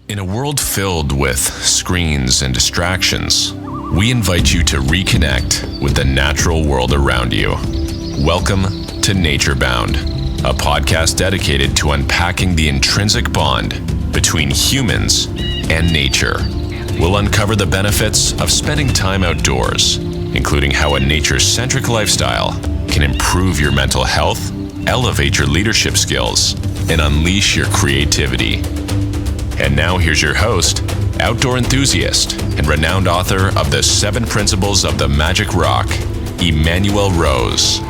In a world filled with screens and distractions, we invite you to reconnect with the natural world around you. Welcome to Nature Bound, a podcast dedicated to unpacking the intrinsic bond between humans and nature. We'll uncover the benefits of spending time outdoors, including how a nature-centric lifestyle can improve your mental health, elevate your leadership skills, and unleash your creativity. And now here's your host, outdoor enthusiast, and renowned author of The 7 Principles of the Magic Rock, Emanuel Rose.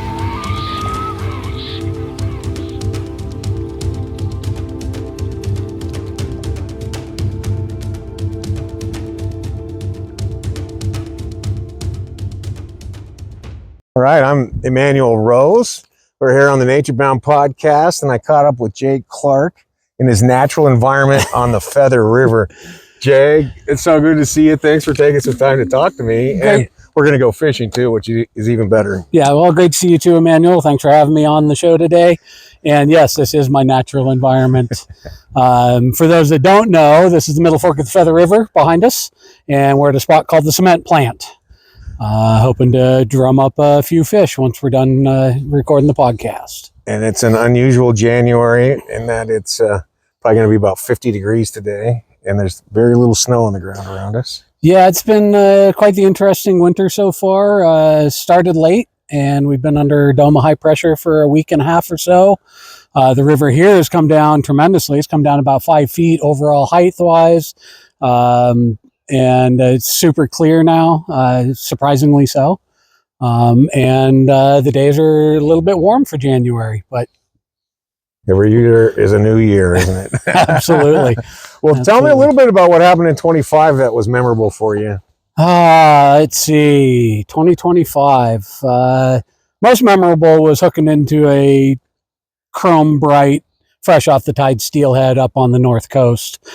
All right, I'm Emanuel Rose. We're here on the Nature Bound podcast, and I caught up with Jake Clark in his natural environment on the Feather River. Jake, it's so good to see you. Thanks for taking some time to talk to me. And we're going to go fishing too, which is even better. Yeah, well, great to see you too, Emanuel. Thanks for having me on the show today. And yes, this is my natural environment. For those that don't know, this is the Middle Fork of the Feather River behind us, and we're at a spot called the Cement Plant. Hoping to drum up a few fish once we're done recording the podcast. And it's an unusual January in that it's probably going to be about 50 degrees today, and there's very little snow on the ground around us. Yeah, it's been quite the interesting winter so far. Started late, and we've been under dome of high pressure for a week and a half or so. The river here has come down tremendously. It's come down about 5 feet overall height-wise, and it's super clear now, surprisingly so. And the days are a little bit warm for January, but every year is a new year, isn't it? Absolutely. Well, tell me a little bit about what happened in 25 that was memorable for you. Let's see, 2025. Most memorable was hooking into a chrome bright, fresh off the tide steelhead up on the north coast.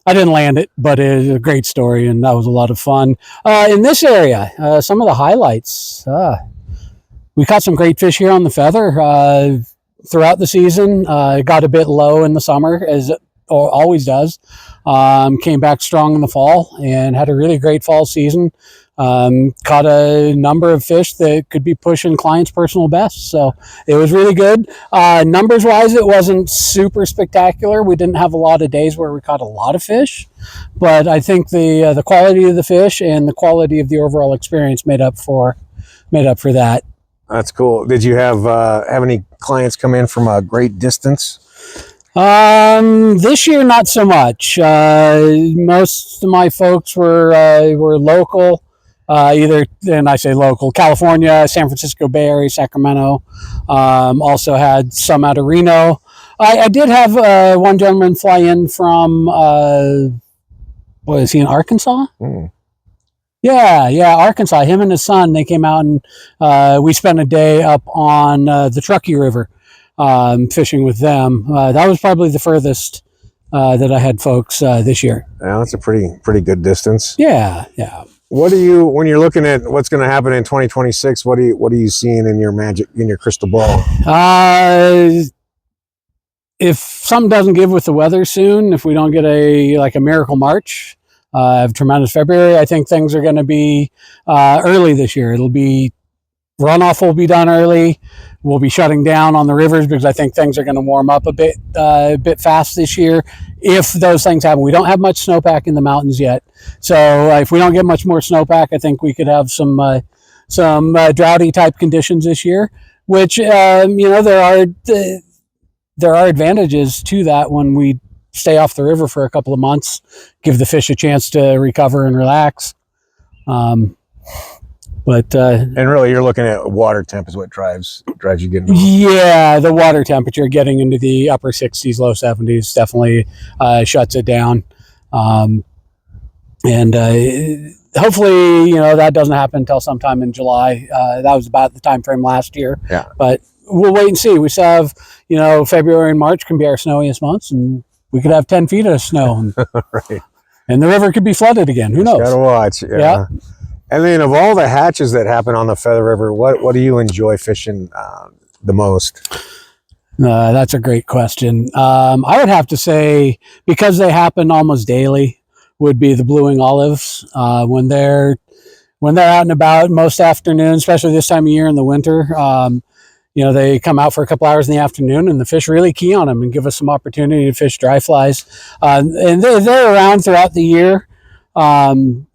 I didn't land it, but it was a great story, and that was a lot of fun. In this area, some of the highlights, we caught some great fish here on the Feather throughout the season. It got a bit low in the summer, as it always does. Came back strong in the fall and had a really great fall season. Caught a number of fish that could be pushing clients' personal bests. So it was really good. Numbers wise, it wasn't super spectacular. We didn't have a lot of days where we caught a lot of fish, but I think the quality of the fish and the quality of the overall experience made up for that. That's cool. Did you have any clients come in from a great distance? This year, not so much. Most of my folks were local. Either, and I say local, California, San Francisco Bay Area, Sacramento. Also had some out of Reno. I did have one gentleman fly in from, was he in Arkansas? Yeah, Arkansas. Him and his son, they came out and we spent a day up on the Truckee River fishing with them. That was probably the furthest that I had folks this year. Yeah, that's a pretty good distance. Yeah. What do you, when you're looking at what's going to happen in 2026, what are you seeing in your crystal ball? If something doesn't give with the weather soon, if we don't get a miracle March, a tremendous February, I think things are going to be early this year. It'll be runoff will be done early. We'll be shutting down on the rivers because I think things are going to warm up a bit fast this year. If those things happen, we don't have much snowpack in the mountains yet. So if we don't get much more snowpack, I think we could have some droughty type conditions this year. Which there are advantages to that when we stay off the river for a couple of months, give the fish a chance to recover and relax. And really, you're looking at water temp is what drives you getting. Yeah, the water temperature getting into the upper 60s, low 70s definitely shuts it down. And hopefully, that doesn't happen until sometime in July. That was about the time frame last year. Yeah. But we'll wait and see. We still have, February and March can be our snowiest months, and we could have 10 feet of snow. Right. And the river could be flooded again. Who knows? Gotta watch. Yeah. And then of all the hatches that happen on the Feather River, what do you enjoy fishing the most? That's a great question. I would have to say, because they happen almost daily, would be the blue wing olives. When they're out and about most afternoons, especially this time of year in the winter, they come out for a couple hours in the afternoon, and the fish really key on them and give us some opportunity to fish dry flies. And they're around throughout the year. And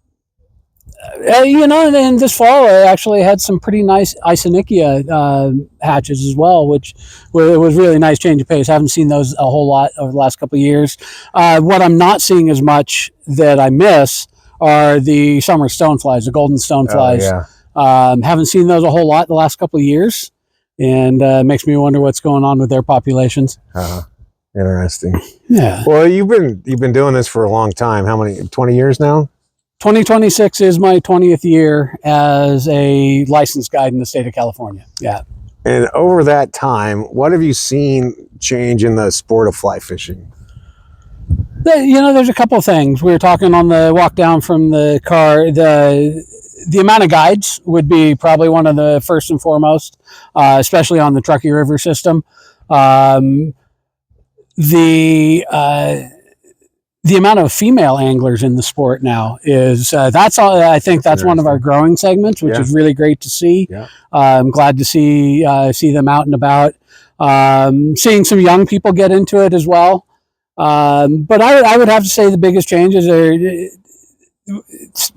this fall I actually had some pretty nice Isonychia hatches as well, which was really nice change of pace. I haven't seen those a whole lot over the last couple of years. What I'm not seeing as much that I miss are the summer stoneflies, the golden stoneflies. Haven't seen those a whole lot the last couple of years, and makes me wonder what's going on with their populations. Interesting. Yeah. Well, you've been doing this for a long time. How many? 20 years now? 2026 is my 20th year as a licensed guide in the state of California. Yeah. And over that time, what have you seen change in the sport of fly fishing? There's a couple of things. We were talking on the walk down from the car. The amount of guides would be probably one of the first and foremost, especially on the Truckee River system. The amount of female anglers in the sport now is that's all. I think that's one of our growing segments, which is really great to see. Yeah. I'm glad to see them out and about. Seeing some young people get into it as well. But I would have to say the biggest changes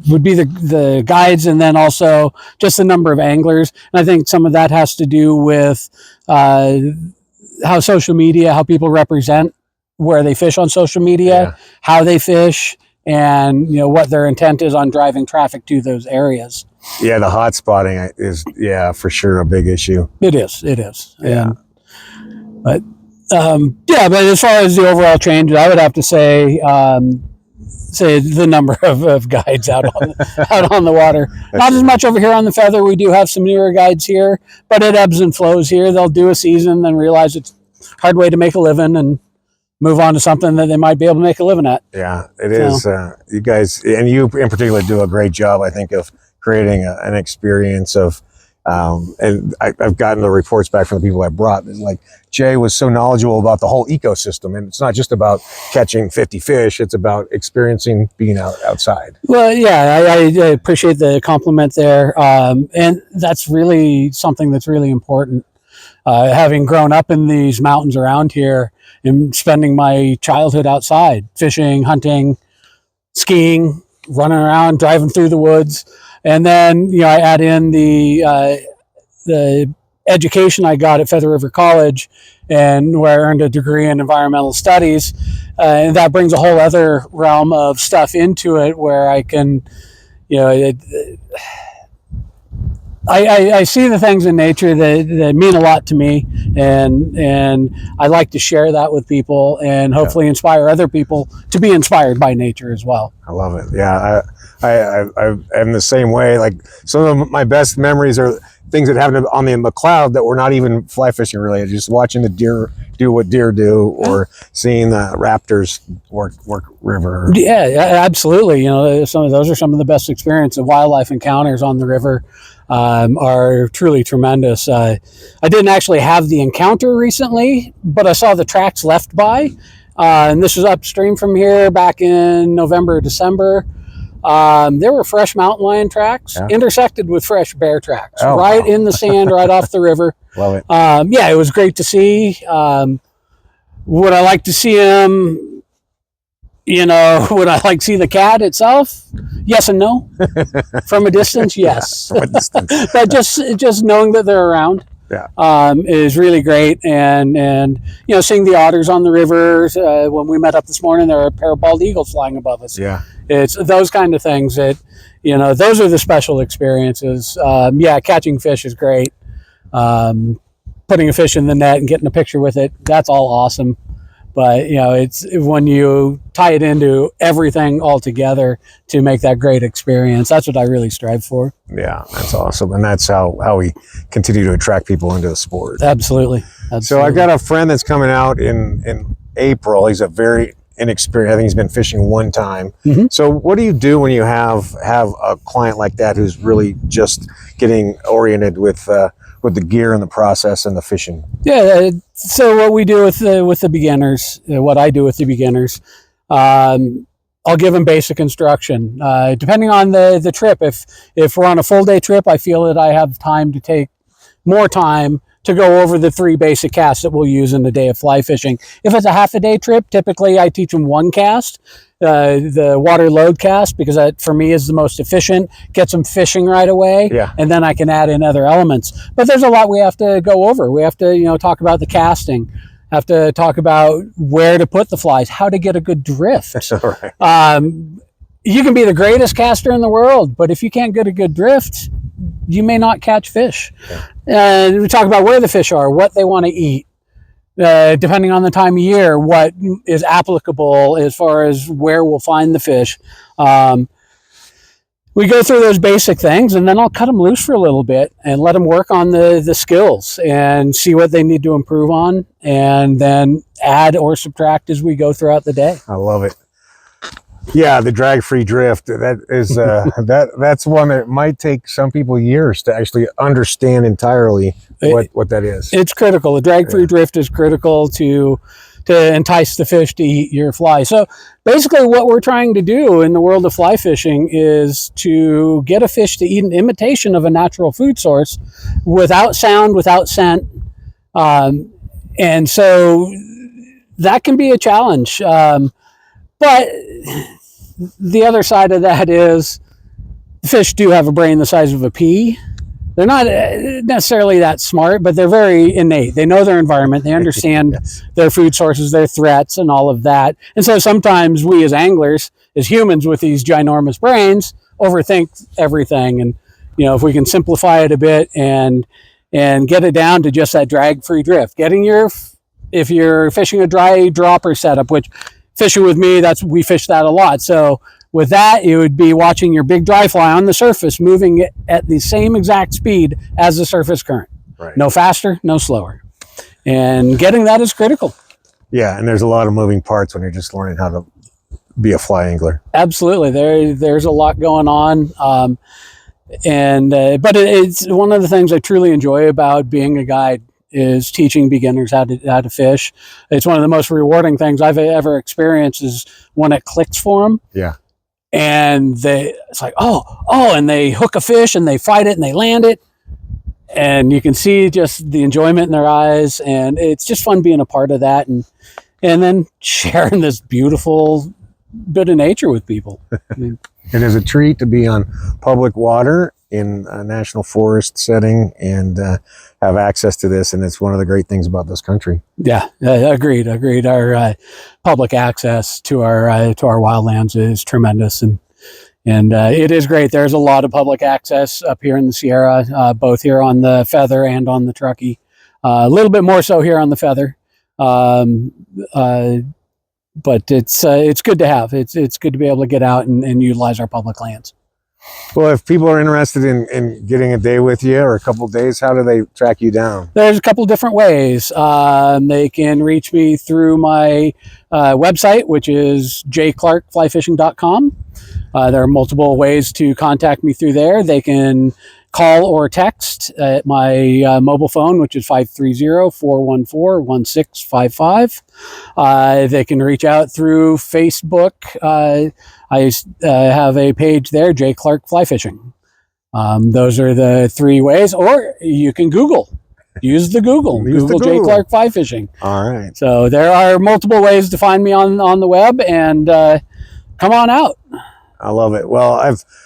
would be the guides, and then also just the number of anglers. And I think some of that has to do with how social media, how people represent where they fish on social media, how they fish, and what their intent is on driving traffic to those areas. Yeah, the hot spotting is for sure a big issue. It is. Yeah. But as far as the overall change, I would have to say the number of guides out on the water. Not as much over here on the Feather. We do have some newer guides here, but it ebbs and flows here. They'll do a season, then realize it's a hard way to make a living, and move on to something that they might be able to make a living at. Yeah, it is. You guys, and you in particular, do a great job, I think, of creating an experience of, and I've gotten the reports back from the people I brought. And like, Jay was so knowledgeable about the whole ecosystem, and it's not just about catching 50 fish, it's about experiencing being outside. Well, yeah, I appreciate the compliment there. And that's really something that's really important. Having grown up in these mountains around here and spending my childhood outside, fishing, hunting, skiing, running around, driving through the woods. And then, I add in the education I got at Feather River College, and where I earned a degree in environmental studies. And that brings a whole other realm of stuff into it where I can, I see the things in nature that mean a lot to me, and I like to share that with people and hopefully inspire other people to be inspired by nature as well. I love it. Yeah, I'm the same way. Like, some of my best memories are things that happened on the McLeod that were not even fly fishing related. Just watching the deer do what deer do, or seeing the raptors work river. Yeah, absolutely. Some of those are some of the best experiences. Wildlife encounters on the river are truly tremendous. I didn't actually have the encounter recently, but I saw the tracks left by, and this was upstream from here back in November, December. There were fresh mountain lion tracks intersected with fresh bear tracks in the sand right off the river. Love it. It was great to see. Would I like to see them? Would I like to see the cat itself? Yes and no. From a distance, yes. From a distance. But just knowing that they're around is really great. And seeing the otters on the rivers. When we met up this morning, there were a pair of bald eagles flying above us. Yeah. It's those kind of things that, those are the special experiences. Catching fish is great. Putting a fish in the net and getting a picture with it, that's all awesome. But, it's when you tie it into everything all together to make that great experience. That's what I really strive for. Yeah, that's awesome. And that's how we continue to attract people into the sport. Absolutely. So I've got a friend that's coming out in April. He's a very inexperienced. I think he's been fishing one time. Mm-hmm. So what do you do when you have a client like that who's really just getting oriented with with the gear and the process and the fishing? Yeah. So what we do with the beginners, what I do with the beginners, I'll give them basic instruction. Depending on the trip, if we're on a full day trip, I feel that I have time to take more time to go over the 3 basic casts that we'll use in the day of fly fishing. If it's a half a day trip, typically I teach them 1 cast, the water load cast, because that for me is the most efficient, gets them fishing right away, and then I can add in other elements. But there's a lot we have to go over. We have to, talk about the casting, have to talk about where to put the flies, how to get a good drift. Right. You can be the greatest caster in the world, but if you can't get a good drift, you may not catch fish. We talk about where the fish are, what they want to eat, depending on the time of year, what is applicable as far as where we'll find the fish. We go through those basic things, and then I'll cut them loose for a little bit and let them work on the skills and see what they need to improve on, and then add or subtract as we go throughout the day. I love it. Yeah, the drag-free drift, that is that's one that might take some people years to actually understand entirely what that is. It's critical. The drag-free drift is critical to entice the fish to eat your fly. So basically what we're trying to do in the world of fly fishing is to get a fish to eat an imitation of a natural food source without sound, without scent. And so that can be a challenge. But the other side of that is fish do have a brain the size of a pea. They're not necessarily that smart, but they're very innate. They know their environment. They understand their food sources, their threats, and all of that. And so sometimes we as anglers, as humans with these ginormous brains, overthink everything. And, if we can simplify it a bit and get it down to just that drag-free drift, if you're fishing a dry dropper setup, which fishing with me, we fish that a lot. So with that, it would be watching your big dry fly on the surface, moving it at the same exact speed as the surface current. Right. No faster, no slower. And getting that is critical. Yeah, and there's a lot of moving parts when you're just learning how to be a fly angler. Absolutely. There's a lot going on. But it's one of the things I truly enjoy about being a guide is teaching beginners how to fish. It's one of the most rewarding things I've ever experienced is when it clicks for them. Yeah. And it's like, and they hook a fish and they fight it and they land it. And you can see just the enjoyment in their eyes. And it's just fun being a part of that and then sharing this beautiful bit of nature with people. It is a treat to be on public water in a national forest setting and have access to this, and it's one of the great things about this country. Yeah, agreed. Our public access to our wildlands is tremendous, and it is great. There's a lot of public access up here in the Sierra, both here on the Feather and on the Truckee. A little bit more so here on the Feather, but it's good to have. It's good to be able to get out and utilize our public lands. Well, if people are interested in getting a day with you or a couple of days, how do they track you down? There's a couple different ways. They can reach me through my website, which is jclarkflyfishing.com. There are multiple ways to contact me through there. They can call or text at my mobile phone, which is 530-414-1655. They can reach out through Facebook. I have a page there, J. Clark Fly Fishing. Those are the 3 ways, or you can Google. Use the Google. Google J. Clark Fly Fishing. All right. So there are multiple ways to find me on the web, and come on out. I love it. Well,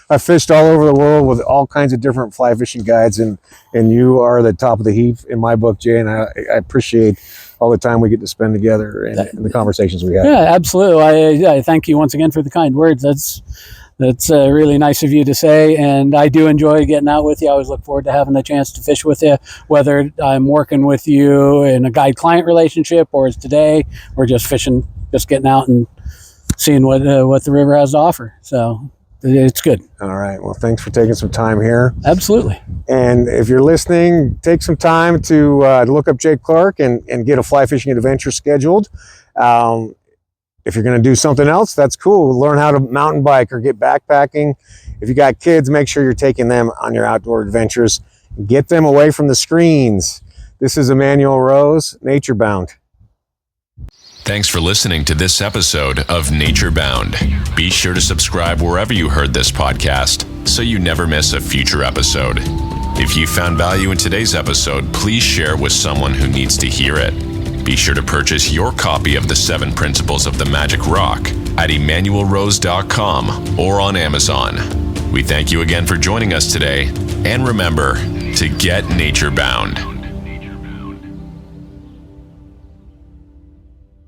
I've fished all over the world with all kinds of different fly fishing guides, and you are the top of the heap in my book, Jay, and I appreciate all the time we get to spend together and the conversations we have. Yeah, absolutely. I thank you once again for the kind words. That's really nice of you to say, and I do enjoy getting out with you. I always look forward to having a chance to fish with you, whether I'm working with you in a guide-client relationship or as today, or just fishing, just getting out and seeing what the river has to offer. So it's good. All right. Well, thanks for taking some time here. Absolutely. And if you're listening, take some time to look up Jake Clark and get a fly fishing adventure scheduled. If you're going to do something else, that's cool. Learn how to mountain bike or get backpacking. If you got kids, make sure you're taking them on your outdoor adventures. Get them away from the screens. This is Emanuel Rose, Nature Bound. Thanks for listening to this episode of Nature Bound. Be sure to subscribe wherever you heard this podcast so you never miss a future episode. If you found value in today's episode, please share with someone who needs to hear it. Be sure to purchase your copy of the 7 Principles of the Magic Rock at EmanuelRose.com or on Amazon. We thank you again for joining us today, and remember to get nature bound.